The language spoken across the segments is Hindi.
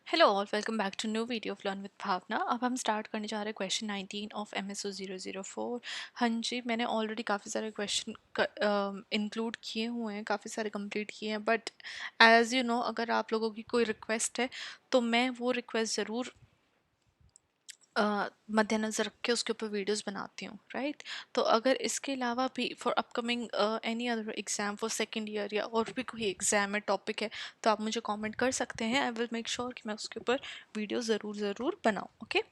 Hello all, welcome back to new video of learn with Bhavna. अब हम स्टार्ट करने जा रहे हैं क्वेश्चन 19 ऑफ MSO 004। हाँ जी, मैंने ऑलरेडी काफ़ी सारे क्वेश्चन इंक्लूड किए हुए हैं, काफ़ी सारे कंप्लीट किए हैं, बट एज़ यू नो अगर आप लोगों की कोई रिक्वेस्ट है तो मैं वो रिक्वेस्ट ज़रूर मद्देनज़र रख के उसके ऊपर वीडियोस बनाती हूँ, राइट। तो अगर इसके अलावा भी for upcoming any other exam for second year या और भी कोई एग्ज़ाम है, टॉपिक है, तो आप मुझे कमेंट कर सकते हैं। आई विल मेक श्योर कि मैं उसके ऊपर वीडियो ज़रूर बनाऊँ। ओके,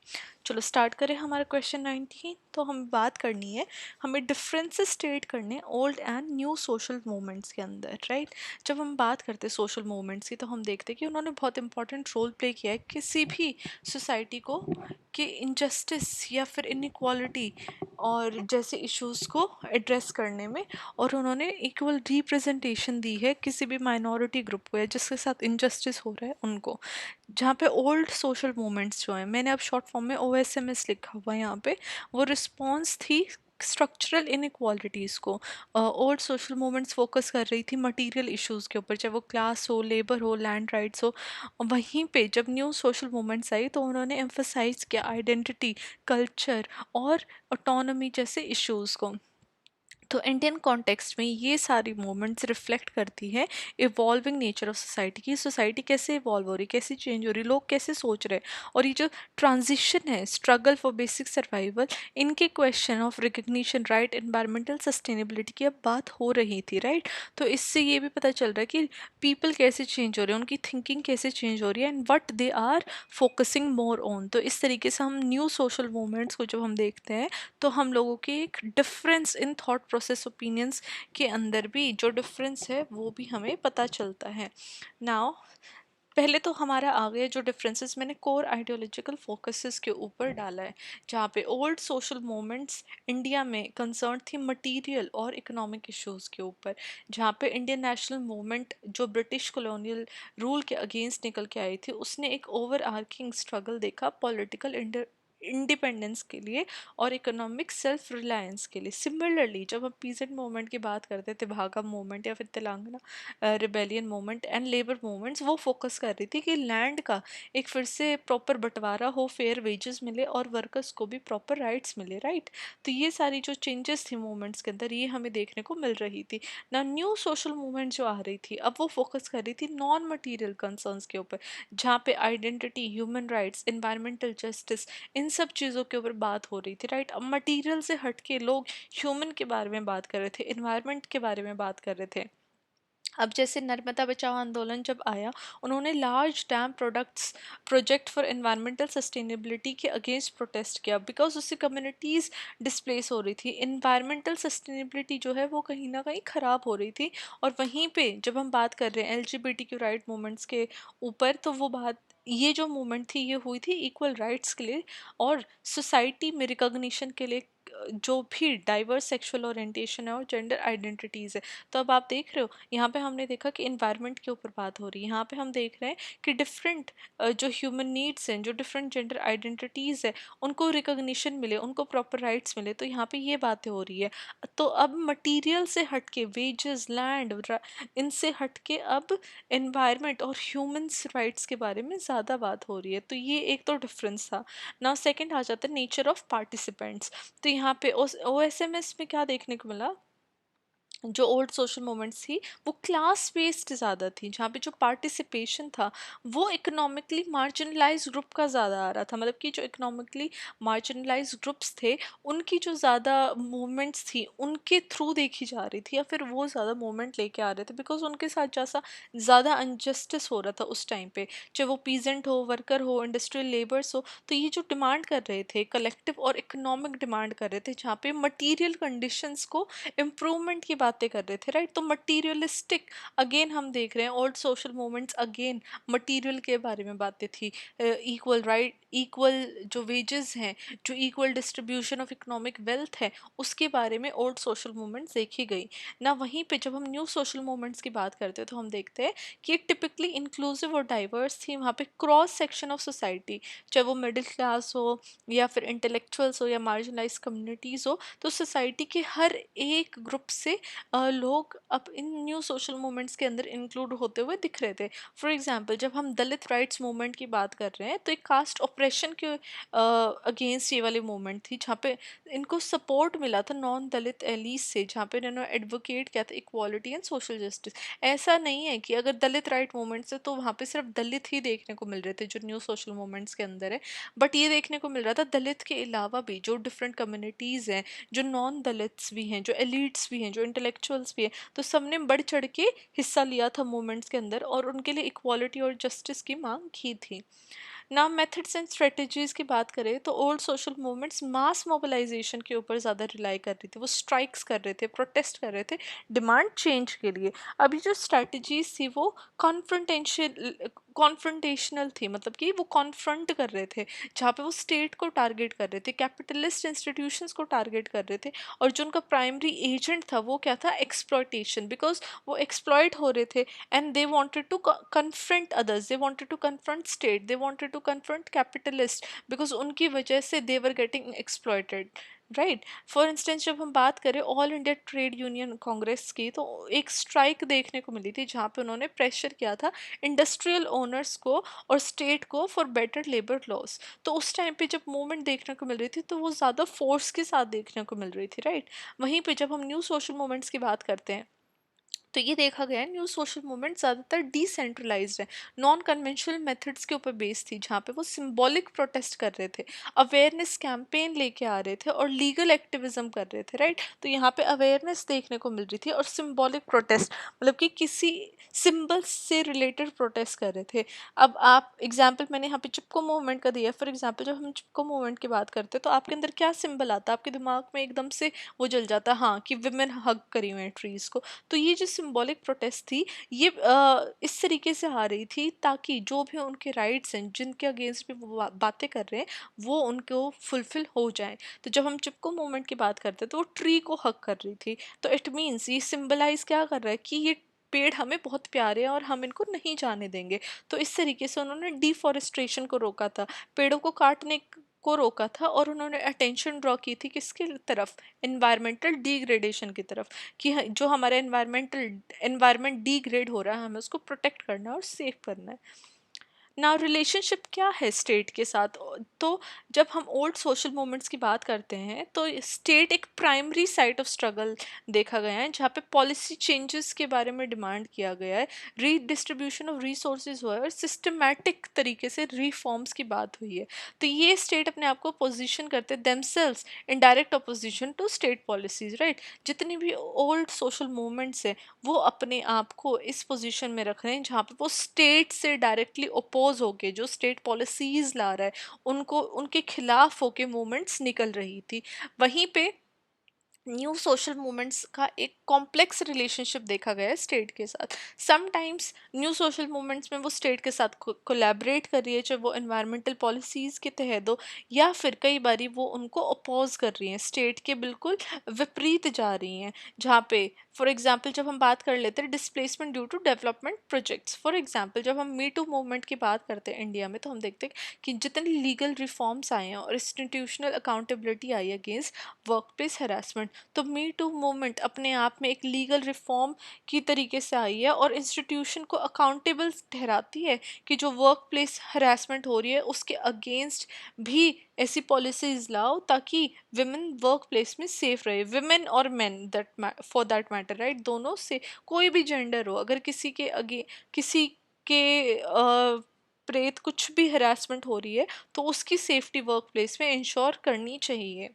चलो स्टार्ट करें हमारा क्वेश्चन 19। तो हम बात करनी है, हमें डिफरेंसेस स्टेट करने old and new social movements के अंदर, राइट। जब हम बात करते हैं सोशल मूवमेंट्स की तो हम देखते हैं कि उन्होंने बहुत इंपॉर्टेंट रोल प्ले किया है किसी भी सोसाइटी को कि इनजस्टिस या फिर इनइक्वालिटी और जैसे इश्यूज़ को एड्रेस करने में, और उन्होंने इक्वल रिप्रेजेंटेशन दी है किसी भी माइनॉरिटी ग्रुप को या जिसके साथ इनजस्टिस हो रहा है उनको। जहाँ पे ओल्ड सोशल मूवमेंट्स जो हैं, मैंने अब शॉर्ट फॉर्म में OSMS लिखा हुआ है यहाँ पे, वो रिस्पॉन्स थी स्ट्रक्चरल इनइक्वालिटीज़ को। ओल्ड सोशल मूवमेंट्स फोकस कर रही थी मटेरियल इश्यूज़ के ऊपर, चाहे वो क्लास हो, लेबर हो, लैंड राइट्स हो। वहीं पे जब न्यू सोशल मूवमेंट्स आई तो उन्होंने एम्फसाइज किया आइडेंटिटी, कल्चर और ऑटोनॉमी जैसे इश्यूज़ को। तो इंडियन कॉन्टेक्स्ट में ये सारी मूवमेंट्स रिफ्लेक्ट करती है इवॉल्विंग नेचर ऑफ सोसाइटी की। सोसाइटी कैसे इवॉल्व हो रही, कैसे चेंज हो रही, लोग कैसे सोच रहे हैं, और ये जो ट्रांजिशन है, स्ट्रगल फॉर बेसिक सर्वाइवल, इनके question of recognition, right, environmental sustainability की अब बात हो रही थी, राइट। तो इससे ये भी पता चल रहा है कि पीपल कैसे चेंज हो रहे हैं, उनकी थिंकिंग कैसे चेंज हो रही है, and what they are focusing more on. तो इस तरीके से हम न्यू सोशल मूवमेंट्स को जब हम देखते हैं तो हम लोगों के एक difference in thought process, opinions के अंदर भी जो डिफरेंस है वो भी हमें पता चलता है। नाउ पहले तो हमारा आ गया जो डिफरेंसेस, मैंने कोर आइडियोलॉजिकल फोकसेस के ऊपर डाला है, जहाँ पे ओल्ड सोशल मूवमेंट्स इंडिया में कंसर्न थी मटेरियल और इकोनॉमिक इश्यूज के ऊपर, जहाँ पे इंडियन नेशनल मूवमेंट जो ब्रिटिश कॉलोनियल रूल के अगेंस्ट निकल के आई थी, उसने एक ओवर आर्किंग स्ट्रगल देखा पॉलिटिकल इंडिपेंडेंस के लिए और इकोनॉमिक सेल्फ रिलायंस के लिए। सिमिलरली जब हम पीजेंट मूवमेंट की बात करते थे, भागा मूवमेंट या फिर Telangana rebellion movement and labour movements, वो फोकस कर रही थी कि लैंड का एक फिर से प्रॉपर बंटवारा हो, फेयर वेजेस मिले और वर्कर्स को भी प्रॉपर राइट्स मिले, राइट। तो ये सारी जो चेंजेस थी मूवमेंट्स के अंदर, ये हमें देखने को मिल रही थी ना। न्यू सोशल मूवमेंट जो आ रही थी अब वो फोकस कर रही थी नॉन मटीरियल कंसर्न्स के ऊपर, जहाँ पे identity, human rights, environmental justice, इन सब चीज़ों के ऊपर बात हो रही थी, राइट। अब मटेरियल से हट के लोग ह्यूमन के बारे में बात कर रहे थे, एनवायरनमेंट के बारे में बात कर रहे थे। अब जैसे नर्मदा बचाओ आंदोलन जब आया, उन्होंने large dam project for environmental sustainability के अगेंस्ट प्रोटेस्ट किया, बिकॉज उससे कम्युनिटीज़ डिस्प्लेस हो रही थी, एनवायरमेंटल सस्टेनेबिलिटी जो है वो कहीं ना कहीं ख़राब हो रही थी। और वहीं पे जब हम बात कर रहे हैं LGBTQ राइट मूवमेंट्स के ऊपर, तो वो बात, ये जो मूवमेंट थी ये हुई थी इक्वल राइट्स के लिए और सोसाइटी में रिकॉग्निशन के लिए, जो भी डाइवर्स सेक्सुअल ओरिएंटेशन है और जेंडर आइडेंटिटीज़ है। तो अब आप देख रहे हो यहाँ पे हमने देखा कि इन्वायरमेंट के ऊपर बात हो रही है, यहाँ पे हम देख रहे हैं कि डिफरेंट जो ह्यूमन नीड्स हैं, जो डिफरेंट जेंडर आइडेंटिटीज़ है, उनको रिकॉग्निशन मिले, उनको प्रॉपर राइट्स मिले, तो यहाँ पे ये बातें हो रही है। तो अब मटीरियल से हट के, वेजेस, लैंड, इनसे हट के अब एनवायरमेंट और ह्यूमंस राइट्स के बारे में ज़्यादा बात हो रही है। तो ये एक तो डिफरेंस था ना। सेकेंड आ जाता है नेचर ऑफ पार्टिसिपेंट्स। तो यहाँ पे OSMS में क्या देखने को मिला, जो ओल्ड सोशल मूवमेंट्स थी वो क्लास बेस्ड ज़्यादा थी, जहाँ पे जो पार्टिसिपेशन था वो इकोनॉमिकली मार्जिनलाइज ग्रुप का ज़्यादा आ रहा था। मतलब कि जो इकोनॉमिकली मार्जिनलाइज ग्रुप्स थे उनकी जो ज़्यादा मूवमेंट्स थी उनके थ्रू देखी जा रही थी, या फिर वो ज़्यादा मूवमेंट लेके आ रहे थे, बिकॉज उनके साथ जैसा ज़्यादा अनजस्टिस हो रहा था उस टाइम पे, चाहे वो पीजेंट हो, वर्कर हो, इंडस्ट्रियल लेबर्स हो। तो ये जो डिमांड कर रहे थे, कलेक्टिव और इकोनॉमिक डिमांड कर रहे थे, जहाँ पे मटीरियल कंडीशंस को इम्प्रूवमेंट की बातें कर रहे थे, राइट। तो मटीरियलिस्टिक अगेन हम देख रहे हैं old social movements, again material के बारे में बातें थी, इक्वल राइट, इक्वल जो वेजेस हैं, जो equal distribution of economic wealth है, उसके बारे में ओल्ड सोशल मूवमेंट्स देखी गई ना। वहीं पे जब हम न्यू सोशल मूवमेंट्स की बात करते हैं तो हम देखते हैं कि टिपिकली इंक्लूसिव और डाइवर्स थी। वहाँ पे क्रॉस सेक्शन ऑफ सोसाइटी, चाहे वो मिडिल क्लास हो या फिर इंटेलेक्चुअल्स हो या मार्जिनलाइज कम्युनिटीज़ हो, तो सोसाइटी के हर एक ग्रुप से लोग अब इन न्यू सोशल मूवमेंट्स के अंदर इंक्लूड होते हुए दिख रहे थे। फॉर एग्जांपल जब हम दलित राइट्स मूवमेंट की बात कर रहे हैं तो एक कास्ट ऑपरेशन के अगेंस्ट ये वाली मूवमेंट थी, जहाँ पे इनको सपोर्ट मिला था नॉन दलित एलीज से, जहाँ पे इन्होंने एडवोकेट किया था इक्वालिटी एंड सोशल जस्टिस। ऐसा नहीं है कि अगर दलित राइट मूवमेंट्स है तो वहाँ पे सिर्फ दलित ही देखने को मिल रहे थे जो न्यू सोशल मूवमेंट्स के अंदर है, बट ये देखने को मिल रहा था दलित के अलावा भी जो डिफरेंट कम्युनिटीज़ हैं, जो नॉन दलित्स भी हैं, जो एलिट्स भी हैं, जो इंटेलेक्चुअल्स भी हैं, तो सबने बढ़ चढ़ के हिस्सा लिया था मूवमेंट्स के अंदर और उनके लिए इक्वालिटी और जस्टिस की मांग की थी। ना मेथड्स एंड स्ट्रेटजीज की बात करें तो ओल्ड सोशल मूवमेंट्स मास मोबिलाइजेशन के ऊपर ज़्यादा रिलाई कर रही थी, वो स्ट्राइक्स कर रहे थे, प्रोटेस्ट कर रहे थे डिमांड चेंज के लिए। अभी जो स्ट्रेटजीज थी वो कॉन्फ्रंटेशनल थी, मतलब कि वो कॉन्फ्रंट कर रहे थे, जहाँ पे वो स्टेट को टारगेट कर रहे थे, कैपिटलिस्ट इंस्टीट्यूशंस को टारगेट कर रहे थे, और जो उनका प्राइमरी एजेंट था वो क्या था, एक्सप्लॉयटेशन, बिकॉज वो एक्सप्लॉयट हो रहे थे and they wanted to confront others, they wanted to confront state, they wanted to confront capitalists because उनकी वजह से they were getting exploited, right. For instance जब हम बात करें all India trade union Congress की, तो एक स्ट्राइक देखने को मिली थी जहाँ पे उन्होंने प्रेशर किया था इंडस्ट्रियल ओनर्स को और स्टेट को फॉर बेटर लेबर लॉस। तो उस टाइम पे जब मूवमेंट देखने को मिल रही थी तो वो ज़्यादा फोर्स के साथ देखने को मिल रही थी, राइट। वहीं पे जब हम न्यू सोशल मूवमेंट्स की बात करते हैं तो ये देखा गया है न्यू सोशल मूवमेंट ज़्यादातर डिसेंट्रलाइज्ड है, नॉन कन्वेंशनल मेथड्स के ऊपर बेस्ड थी, जहाँ पे वो सिंबॉलिक प्रोटेस्ट कर रहे थे, अवेयरनेस कैंपेन लेके आ रहे थे और लीगल एक्टिविज्म कर रहे थे, राइट। तो यहाँ पे अवेयरनेस देखने को मिल रही थी और सिंबॉलिक प्रोटेस्ट, मतलब कि किसी सिंबल से रिलेटेड प्रोटेस्ट कर रहे थे। अब आप एग्जाम्पल मैंने यहाँ पे चिपको मूवमेंट का दिया, फॉर एग्जाम्पल जब हम चिपको मूवमेंट की बात करते हैं तो आपके अंदर क्या सिंबल आता है, आपके दिमाग में एकदम से वो जल जाता है, हाँ, कि विमेन हग करी हुई हैं ट्रीज को। तो ये जो सिंबॉलिक प्रोटेस्ट थी ये इस तरीके से आ रही थी ताकि जो भी उनके राइट्स हैं, जिनके अगेंस्ट भी वो बातें कर रहे हैं, वो उनको फुलफिल हो जाए। तो जब हम चिपको मूवमेंट की बात करते हैं तो वो ट्री को हक कर रही थी, तो इट मीन्स ये सिंबलाइज क्या कर रहा है कि ये पेड़ हमें बहुत प्यारे हैं और हम इनको नहीं जाने देंगे। तो इस तरीके से उन्होंने डिफॉरेस्टेशन को रोका था, पेड़ों को काटने को रोका था, और उन्होंने अटेंशन ड्रॉ की थी किसकी तरफ, इन्वायरमेंटल डिग्रेडेशन की तरफ, कि जो हमारा एनवायरमेंट डिग्रेड हो रहा है हमें उसको प्रोटेक्ट करना है और सेव करना है। ना रिलेशनशिप क्या है स्टेट के साथ, तो जब हम ओल्ड सोशल मूवमेंट्स की बात करते हैं तो स्टेट एक प्राइमरी साइट ऑफ स्ट्रगल देखा गया है, जहाँ पे पॉलिसी चेंजेस के बारे में डिमांड किया गया है, रीडिस्ट्रीब्यूशन ऑफ रिसोर्सेज हुआ है और सिस्टमैटिक तरीके से रिफॉर्म्स की बात हुई है। तो ये स्टेट अपने आप को पोजीशन करते themselves in direct opposition to state policies, right. जितनी भी ओल्ड सोशल मूवमेंट्स हैं वो अपने आप को इस पोजीशन में रख रहे हैं जहाँ पे वो स्टेट से डायरेक्टली ओपोज होके जो स्टेट पॉलिसीज ला रहा है उनको उनके खिलाफ होके मूवमेंट्स निकल रही थी। वहीं पे न्यू सोशल मूवमेंट्स का एक कॉम्प्लेक्स रिलेशनशिप देखा गया है स्टेट के साथ। समटाइम्स न्यू सोशल मूवमेंट्स में वो स्टेट के साथ कोलैबोरेट कर रही है, चाहे वो इन्वायरमेंटल पॉलिसीज़ के तहत हो, या फिर कई बारी वो उनको अपोज कर रही हैं, स्टेट के बिल्कुल विपरीत जा रही हैं। जहाँ पे फॉर एग्जांपल जब हम बात कर लेते हैं displacement due to development projects, for example जब हम मी टू मूवमेंट की बात करते हैं इंडिया में, तो हम देखते हैं कि जितने लीगल रिफॉर्म्स आए हैं और इंस्टीट्यूशनल अकाउंटेबिलिटी आई है अगेंस्ट वर्क प्लेस हरासमेंट, तो मी टू मूवमेंट अपने आप में एक लीगल रिफॉर्म की तरीके से आई है और इंस्टीट्यूशन को अकाउंटेबल ठहराती है कि जो वर्क प्लेस हरासमेंट हो रही है उसके अगेंस्ट भी ऐसी पॉलिसीज लाओ ताकि विमेन वर्क प्लेस में सेफ रहे, विमेन और main that for that matter, right. दोनों से कोई भी जेंडर हो, अगर किसी के किसी के प्रेत कुछ भी हरासमेंट हो रही है तो उसकी सेफ्टी वर्क प्लेस में इंश्योर करनी चाहिए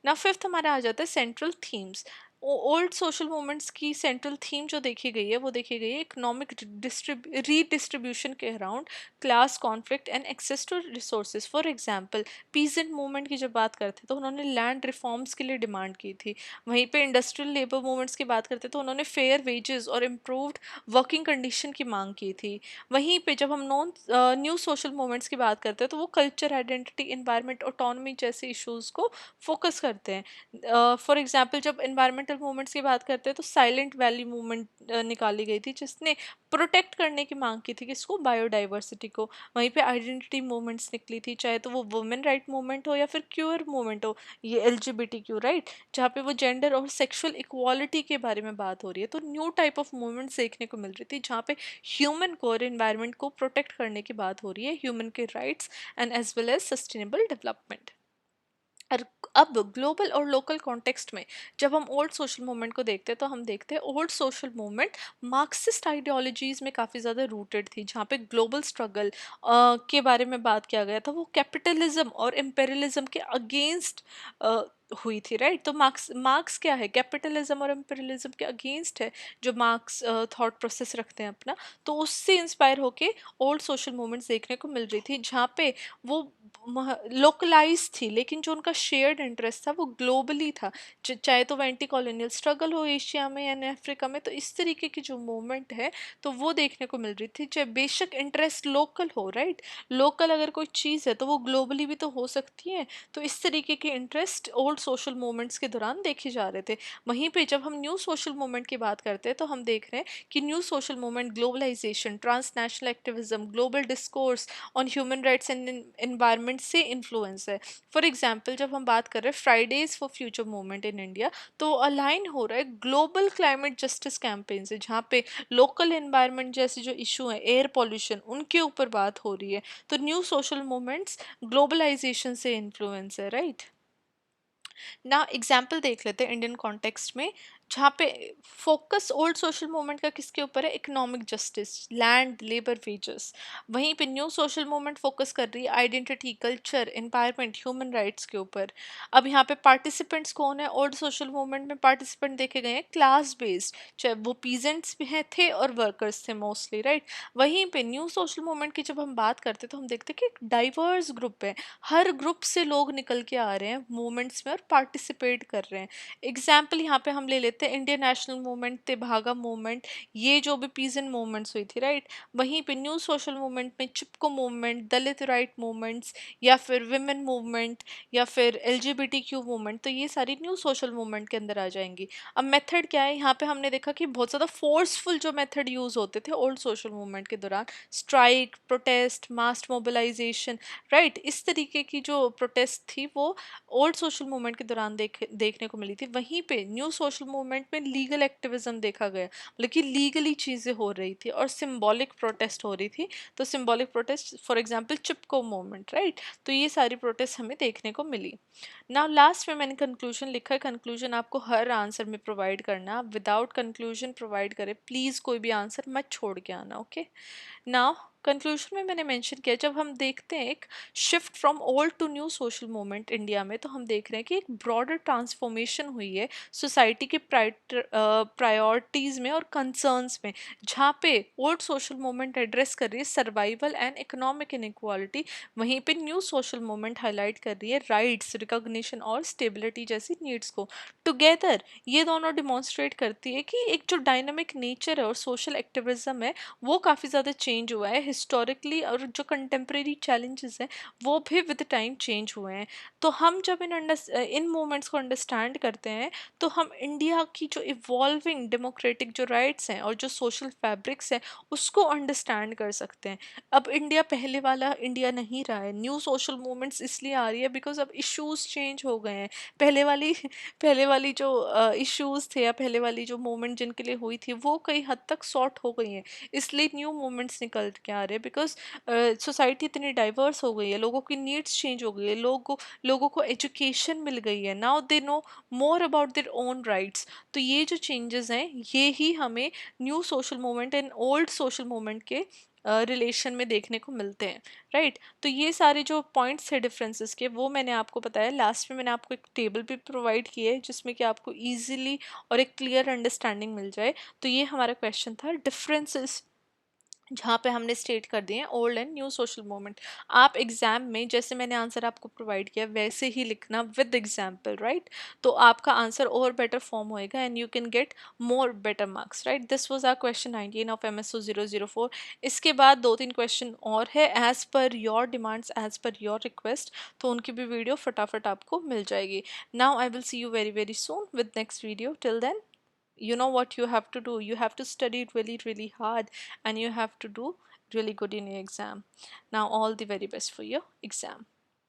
ना। फिफ्थ हमारा आ जाता है central themes. Old social movements की सेंट्रल थीम जो देखी गई है वो देखी गई है इकोनॉमिक रीडिस्ट्रीब्यूशन के around class conflict and access to resources. For example peasant movement की जब बात करते हैं तो उन्होंने लैंड रिफॉर्म्स के लिए डिमांड की थी। वहीं पे इंडस्ट्रियल लेबर मूवमेंट्स की बात करते हैं तो उन्होंने फेयर वेजेस और इम्प्रूव्ड वर्किंग कंडीशन की मांग की थी। वहीं पे जब हम नॉन न्यू सोशल मूवमेंट्स की बात करते हैं तो वो कल्चर आइडेंटिटी इन्वायरमेंट ऑटोनॉमी जैसे इश्यूज़ को फोकस करते हैं। फॉर एग्जांपल जब इन्वायरमेंटल एनवायरमेंटल मूवमेंट्स की बात करते हैं तो साइलेंट वैली मूवमेंट निकाली गई थी, जिसने प्रोटेक्ट करने की मांग की थी किसको, बायोडाइवर्सिटी को। वहीं पे आइडेंटिटी मूवमेंट्स निकली थी, चाहे तो वो वुमेन राइट मूवमेंट हो या फिर क्यूअर मूवमेंट हो, ये LGBTQ राइट, जहाँ पे वो जेंडर और सेक्सुअल इक्वालिटी के बारे में बात हो रही है। तो न्यू टाइप ऑफ मूवमेंट्स देखने को मिल रही थी जहाँ पे ह्यूमन को और इन्वायरमेंट को प्रोटेक्ट करने की बात हो रही है, ह्यूमन के rights and as well as sustainable development. और अब ग्लोबल और लोकल कॉन्टेक्स्ट में जब हम ओल्ड सोशल मूवमेंट को देखते हैं तो हम देखते हैं old social movement Marxist ideologies में काफ़ी ज़्यादा रूटेड थी, जहाँ पे ग्लोबल स्ट्रगल के बारे में बात किया गया था, वो कैपिटलिज्म और एम्पेरियलिज्म के अगेंस्ट हुई थी राइट। तो मार्क्स मार्क्स क्या है, कैपिटलिज्म और एम्पेरियलिज्म के अगेंस्ट है जो मार्क्स थॉट प्रोसेस रखते हैं अपना। तो उससे इंस्पायर होके ओल्ड सोशल मूवमेंट्स देखने को मिल रही थी, जहाँ पे वो लोकलाइज थी लेकिन जो उनका शेयर्ड इंटरेस्ट था वो ग्लोबली था। चाहे तो वो एंटी कॉलोनियल स्ट्रगल हो एशिया में या अफ्रीका में, तो इस तरीके की जो मूवमेंट है तो वो देखने को मिल रही थी। चाहे बेशक इंटरेस्ट लोकल हो राइट, लोकल अगर कोई चीज़ है तो वो ग्लोबली भी तो हो सकती है। तो इस तरीके के इंटरेस्ट ओल्ड सोशल मूवमेंट्स के दौरान देखे जा रहे थे। वहीं पे जब हम न्यू सोशल मूवमेंट की बात करते हैं तो हम देख रहे हैं कि new social movement globalization, transnational activism, global discourse on human rights and environment से इन्फ्लुएंस है। फॉर एग्जाम्पल जब हम बात कर रहे हैं Fridays for future movement in India, तो अलाइन हो रहा है ग्लोबल क्लाइमेट जस्टिस कैंपेन से, जहाँ पे लोकल एनवायरनमेंट जैसे जो इशू है, एयर पॉल्यूशन, उनके ऊपर बात हो रही है। तो न्यू सोशल मूवमेंट्स ग्लोबलाइजेशन से इन्फ्लुएंस है राइट। ना एग्जाम्पल देख लेते हैं इंडियन कॉन्टेक्स्ट में, जहाँ पे फोकस ओल्ड सोशल मूवमेंट का किसके ऊपर है, economic justice, land, labour, wages. वहीं पे न्यू सोशल मूवमेंट फोकस कर रही है identity, culture, environment, human rights के ऊपर। अब यहाँ पे पार्टिसिपेंट्स कौन है, ओल्ड सोशल मूवमेंट में पार्टिसिपेंट देखे गए हैं क्लास बेस्ड, चाहे वो पीजेंट्स भी हैं थे और वर्कर्स थे मोस्टली राइट। वहीं पे न्यू सोशल मूवमेंट की जब हम बात करते हैं तो हम देखते हैं कि एक डाइवर्स ग्रुप है, हर ग्रुप से लोग निकल के आ रहे हैं मूवमेंट्स में और पार्टिसिपेट कर रहे हैं। एग्जाम्पल यहाँ पे हम ले लेते हैं Indian national movement, Tebhaga movement, ये जो भी पीजेंट मूवमेंट्स हुई थी राइट। वहीं पे न्यू सोशल मूवमेंट में चिपको मूवमेंट, दलित राइट मूवमेंट्स, या फिर विमेन मूवमेंट, या फिर LGBTQ मूवमेंट, तो ये सारी न्यू सोशल मूवमेंट के अंदर आ जाएंगी। अब मेथड क्या है, यहाँ पे हमने देखा कि बहुत ज़्यादा फोर्सफुल जो मेथड यूज़ होते थे ओल्ड सोशल मूवमेंट के दौरान, स्ट्राइक, प्रोटेस्ट, मास मोबिलाइजेशन राइट, इस तरीके की जो प्रोटेस्ट थी वो ओल्ड सोशल मूवमेंट के दौरान देखने को मिली थी। वहीं पे न्यू सोशल मूवमेंट में लीगल एक्टिविज्म देखा गया, मतलब कि लीगली चीज़ें हो रही थी और सिंबॉलिक प्रोटेस्ट हो रही थी। तो symbolic protest for example Chipko movement right, तो ये सारी प्रोटेस्ट हमें देखने को मिली। नाउ लास्ट में मैंने कंक्लूजन लिखा है, कंक्लूजन आपको हर आंसर में प्रोवाइड करना, विदाउट कंक्लूजन प्रोवाइड करें प्लीज़, कोई भी आंसर मत छोड़ के आना ओके। नाउ कंक्लूजन में मैंने मेंशन किया, जब हम देखते हैं एक shift from old to new social movement India में, तो हम देख रहे हैं कि एक ब्रॉडर ट्रांसफॉर्मेशन हुई है सोसाइटी के प्रायोरिटीज़ में और कंसर्न्स में, जहाँ पे ओल्ड सोशल मूवमेंट एड्रेस कर रही है सर्वाइवल एंड इकोनॉमिक इनइक्वालिटी, वहीं पे न्यू सोशल मूवमेंट हाईलाइट कर रही है राइट्स, रिकॉग्निशन और स्टेबिलिटी जैसी नीड्स को। टुगेदर ये दोनों डिमॉन्स्ट्रेट करती है कि एक जो डायनामिक नेचर है और सोशल एक्टिविज्म है वो काफ़ी ज़्यादा चेंज हुआ है हिस्टोरिकली, और जो कंटेम्प्रेरी चैलेंजेस हैं वो भी विद टाइम चेंज हुए हैं। तो हम जब इन मूवमेंट्स को अंडरस्टैंड करते हैं तो हम इंडिया की जो इवॉल्विंग डेमोक्रेटिक जो राइट्स हैं और जो सोशल फैब्रिक्स हैं उसको अंडरस्टैंड कर सकते हैं। अब इंडिया पहले वाला इंडिया नहीं रहा है, न्यू सोशल मूवमेंट्स इसलिए आ रही है बिकॉज अब इश्यूज चेंज हो गए हैं। पहले वाली पहले वाली जो इश्यूज थे या पहले वाली जो मूवमेंट जिनके लिए हुई थी वो कई हद तक सॉर्ट हो गई हैं, इसलिए न्यू मूवमेंट्स निकल के आ रहे हैं। बिकॉज सोसाइटी इतनी डाइवर्स हो गई है, लोगों की नीड्स चेंज हो गई है, लोगों को एजुकेशन मिल गई है, now they know more about their own rights. तो ये जो चेंजेस हैं ये ही हमें new social movement and old social movement के रिलेशन में देखने को मिलते हैं राइट। तो ये सारे जो पॉइंट्स थे डिफरेंसेस के वो मैंने आपको बताया। लास्ट में मैंने आपको एक टेबल भी प्रोवाइड की है जिसमें कि आपको इजीली और एक क्लियर अंडरस्टैंडिंग मिल जाए। तो ये हमारा क्वेश्चन था, डिफरेंसेस जहाँ पे हमने स्टेट कर दिए हैं old and new social movement. आप एग्जाम में जैसे मैंने आंसर आपको प्रोवाइड किया वैसे ही लिखना विद एग्जाम्पल, राइट? तो आपका आंसर और बेटर फॉर्म होएगा and you can get more better marks, right? This was our question 19 of MSO 004। इसके बाद 2-3 क्वेश्चन और है as per your demands, as per your request, तो उनकी भी वीडियो फटाफट आपको मिल जाएगी। Now I will see you very very soon with next video. Till then, you know what you have to do. You have to study really hard, and you have to do really good in your exam. Now all the very best for your exam.